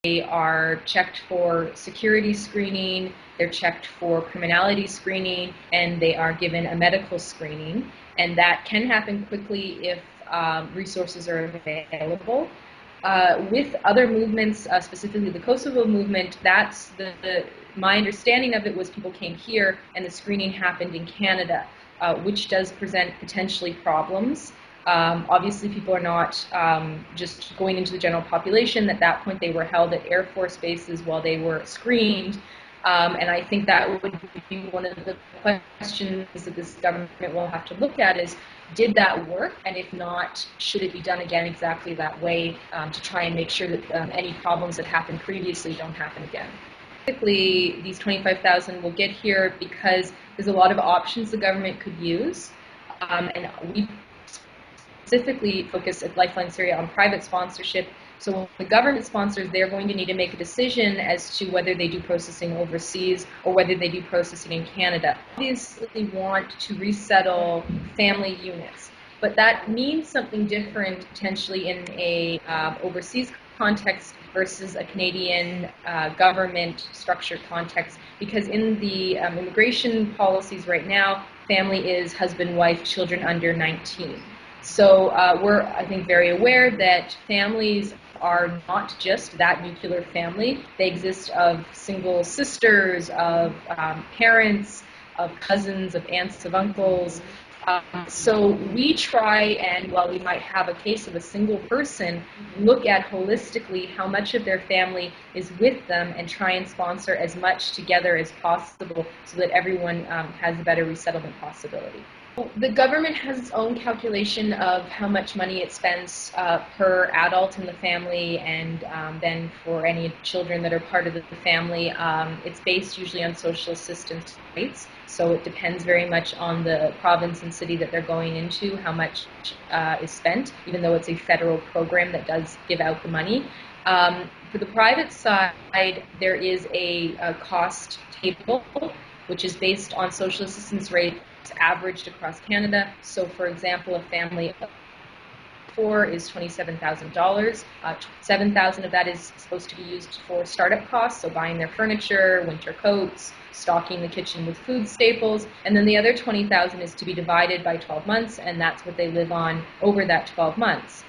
They are checked for security screening, they're checked for criminality screening, and they are given a medical screening. And that can happen quickly if resources are available. With other movements, specifically the Kosovo movement, that's my understanding of it was people came here and the screening happened in Canada, which does present potentially problems. Obviously, people are not just going into the general population. At that point, they were held at Air Force bases while they were screened. And I think that would be one of the questions that this government will have to look at is, did that work? And if not, should it be done again exactly that way to try and make sure that any problems that happened previously don't happen again? Typically, these 25,000 will get here because there's a lot of options the government could use. And we specifically focus at Lifeline Syria on private sponsorship. So when the government sponsors, they're going to need to make a decision as to whether they do processing overseas or whether they do processing in Canada. Obviously want to resettle family units, but that means something different potentially in a overseas context versus a Canadian government structured context, because in the immigration policies right now, family is husband, wife, children under 19. So we're, I think, very aware that families are not just that nuclear family. They exist of single sisters, of parents, of cousins, of aunts, of uncles. So we try and, while we might have a case of a single person, look at holistically how much of their family is with them and try and sponsor as much together as possible so that everyone has a better resettlement possibility. The government has its own calculation of how much money it spends per adult in the family, and then for any children that are part of the family, it's based usually on social assistance rates. So it depends very much on the province and city that they're going into, how much is spent, even though it's a federal program that does give out the money. For the private side, there is a cost table, which is based on social assistance rates averaged across Canada. So, for example, a family of four is $27,000. $7,000 of that is supposed to be used for startup costs, so buying their furniture, winter coats, stocking the kitchen with food staples, and then the other $20,000 is to be divided by 12 months, and that's what they live on over that 12 months.